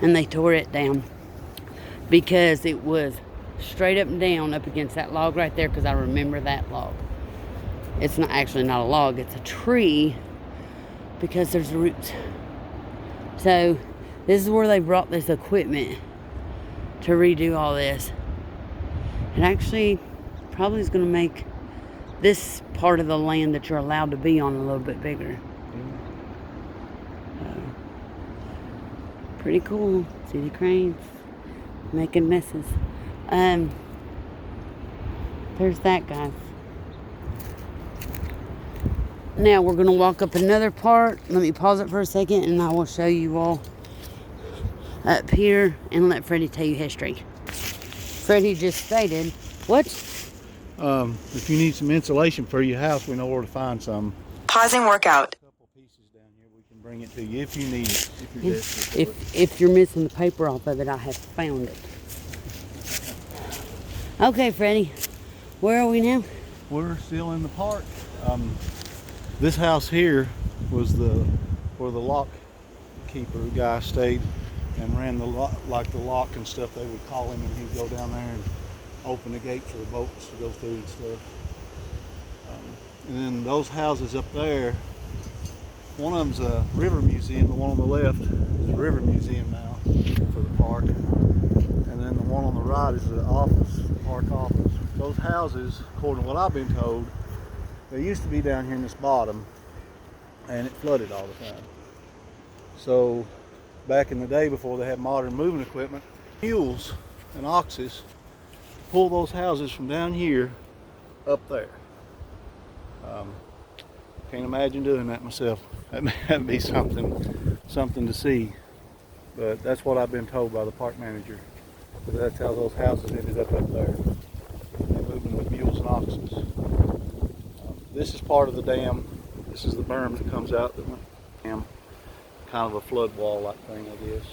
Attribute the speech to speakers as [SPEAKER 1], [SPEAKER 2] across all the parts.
[SPEAKER 1] and they tore it down because it was straight up and down up against that log right there, because I remember that log. It's not actually not a log, it's a tree, because there's roots. So this is where they brought this equipment to redo all this. It actually probably is going to make this part of the land that you're allowed to be on a little bit bigger. Pretty cool. See the cranes making messes. There's that, guys. Now we're going to walk up another part. Let me pause it for a second and I will show you all up here and let Freddie tell you history. Freddie just stated, what?
[SPEAKER 2] If you need some insulation for your house, we know where to find some.
[SPEAKER 3] Pausing workout.
[SPEAKER 2] A couple pieces down here, we can bring it to you if you need it. If you're desperate for it.
[SPEAKER 1] If you're missing the paper off of it, I have found it. Okay, Freddie, where are we now?
[SPEAKER 2] We're still in the park. This house here was where the lock keeper guy stayed and ran the lock and stuff. They would call him and he'd go down there and open the gate for the boats to go through and stuff. And then those houses up there, one of them's a river museum. The one on the left is a river museum now for the park. And then the one on the right is the office, the park office. Those houses, according to what I've been told, they used to be down here in this bottom and it flooded all the time. So back in the day, before they had modern moving equipment, mules and oxes pull those houses from down here up there. Can't imagine doing that myself. That'd be something to see. But that's what I've been told by the park manager. That's how those houses ended up there. They moved them with mules and oxes. This is part of the dam. This is the berm that comes out that went dam. Kind of a flood wall like thing, I guess.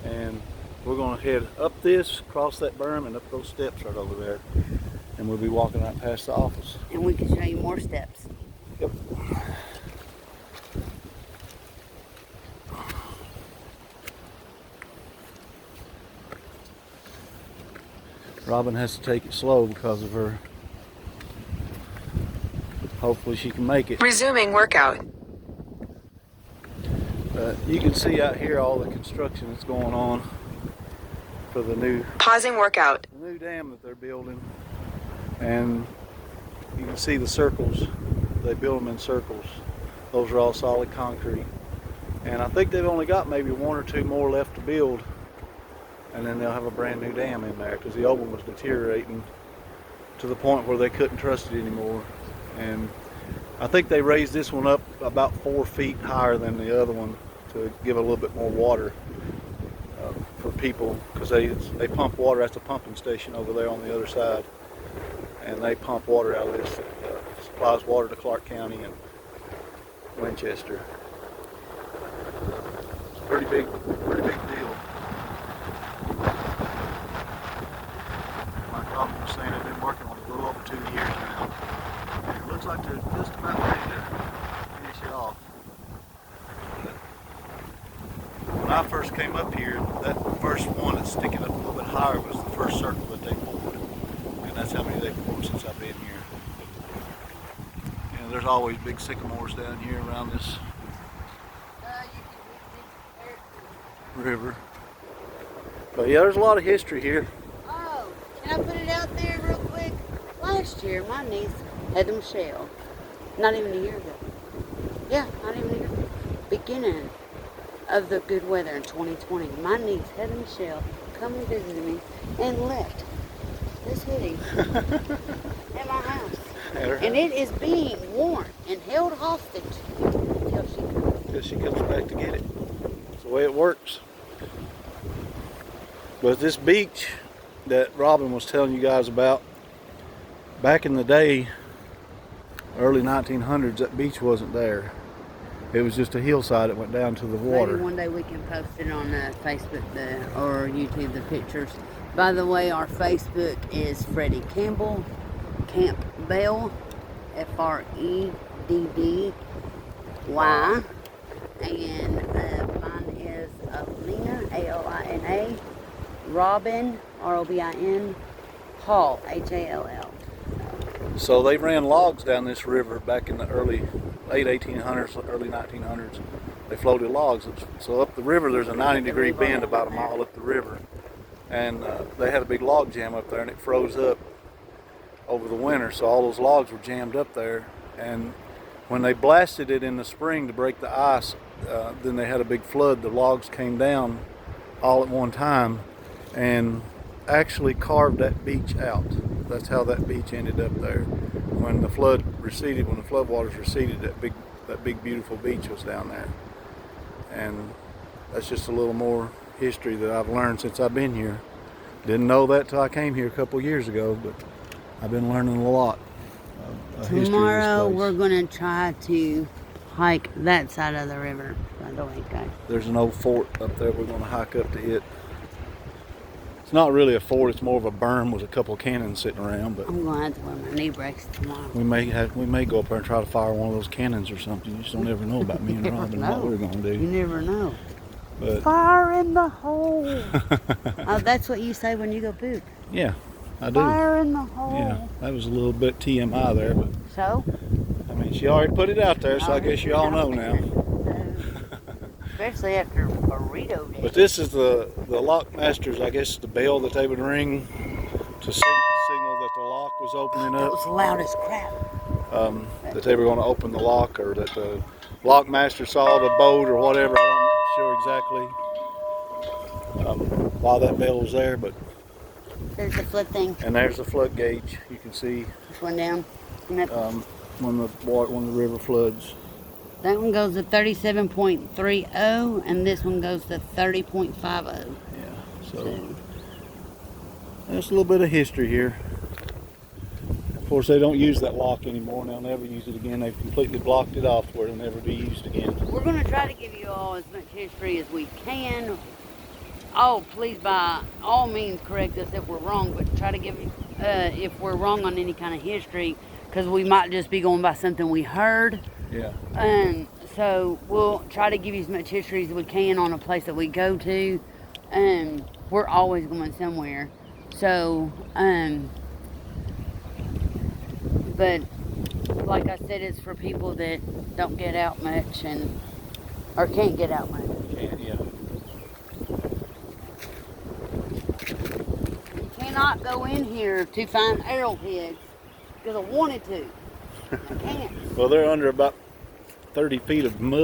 [SPEAKER 2] And we're going to head up this, across that berm, and up those steps right over there. And we'll be walking right past the office.
[SPEAKER 1] And we can show you more steps.
[SPEAKER 2] Yep. Robin has to take it slow because of her. Hopefully she can make it.
[SPEAKER 3] Resuming workout.
[SPEAKER 2] You can see out here all the construction that's going on for the new
[SPEAKER 3] workout.
[SPEAKER 2] dam that they're building. And you can see the circles. They build them in circles. Those are all solid concrete. And I think they've only got maybe one or two more left to build. And then they'll have a brand new dam in there because the old one was deteriorating to the point where they couldn't trust it anymore. And I think they raised this one up about 4 feet higher than the other one to give a little bit more water for people, because they pump water. That's a pumping station over there on the other side, and they pump water out of this. Supplies water to Clark County and Winchester. It's a pretty big deal. Like Robin was saying, they've been working on it a little over 2 years now. And it looks like they're just about ready to finish it off. When I first came up here, that first one that's sticking up a little bit higher was the first circle that they poured. And that's how many they've poured since I've been here. You know, there's always big sycamores down here around this river. But yeah, there's a lot of history here.
[SPEAKER 1] Oh, can I put it out there real quick? Last year, my niece had them shell. Not even a year ago. Yeah, not even a year ago. Beginning of the good weather in 2020. My niece had them shell, come and visited me, and left this hoodie at my house. And it is being worn and held hostage until
[SPEAKER 2] she comes back to get it. That's the way it works. But this beach that Robin was telling you guys about, back in the day, early 1900s, that beach wasn't there. It was just a hillside that went down to the water.
[SPEAKER 1] Maybe one day we can post it on Facebook or YouTube, the pictures. By the way, our Facebook is Freddie Campbell, Camp Bell, Fredddy. And mine is Alina, Robin, R-O-B-I-N, Hall, H-A-L-L.
[SPEAKER 2] So they ran logs down this river back in the late 1800s, early 1900s. They floated logs. So up the river, there's a 90-degree bend about a mile up the river. And they had a big log jam up there, and it froze up over the winter. So all those logs were jammed up there. And when they blasted it in the spring to break the ice, then they had a big flood. The logs came down all at one time and actually carved that beach out. That's how that beach ended up there. When the flood receded, when the flood waters receded, that big beautiful beach was down there. And that's just a little more history that I've learned since I've been here. Didn't know that till I came here a couple years ago, but I've been learning a lot of history of this
[SPEAKER 1] Tomorrow
[SPEAKER 2] place.
[SPEAKER 1] we're gonna try to hike that side of the river, by the way, guys.
[SPEAKER 2] There's an old fort up there we're going to hike up to it. It's not really a fort, it's more of a berm with a couple of cannons sitting around, but
[SPEAKER 1] I'm gonna have to wear my knee braces tomorrow.
[SPEAKER 2] we may go up there and try to fire one of those cannons or something. You just don't ever know about me and
[SPEAKER 1] Never
[SPEAKER 2] Robin and
[SPEAKER 1] know.
[SPEAKER 2] what we're going to
[SPEAKER 1] You
[SPEAKER 2] do.
[SPEAKER 1] never know.
[SPEAKER 2] But
[SPEAKER 1] Fire in the hole. Oh, that's what you say when you go poop.
[SPEAKER 2] yeah, I do.
[SPEAKER 1] Fire in the hole.
[SPEAKER 2] Yeah, that was a little bit TMI there, but
[SPEAKER 1] So?
[SPEAKER 2] I mean, she already put it out there, so I guess you all know now.
[SPEAKER 1] Especially after burrito day.
[SPEAKER 2] But this is the lock master's, I guess, the bell that they would ring to signal that the lock was opening
[SPEAKER 1] That
[SPEAKER 2] up.
[SPEAKER 1] was loud as crap.
[SPEAKER 2] That they were going to open the lock, or that the lock master saw the boat or whatever. I'm not sure exactly why that bell was there, but
[SPEAKER 1] There's the flood thing.
[SPEAKER 2] and there's the flood gauge. You can see
[SPEAKER 1] This one down. And that,
[SPEAKER 2] when the river floods.
[SPEAKER 1] that one goes to 37.30 and this one goes to 30.50.
[SPEAKER 2] Yeah, so that's a little bit of history here. Of course, they don't use that lock anymore, and they'll never use it again. They've completely blocked it off where it'll never be used again.
[SPEAKER 1] We're going to try to give you all as much history as we can. Oh, please by all means correct us if we're wrong, but try to give if we're wrong on any kind of history, because we might just be going by something we heard.
[SPEAKER 2] Yeah.
[SPEAKER 1] So we'll try to give you as much history as we can on a place that we go to. We're always going somewhere. So, but like I said, it's for people that don't get out much or can't get out much.
[SPEAKER 2] Yeah.
[SPEAKER 1] You cannot go in here to find arrowheads because I wanted to. I can't.
[SPEAKER 2] Well, they're under about 30 feet of mud.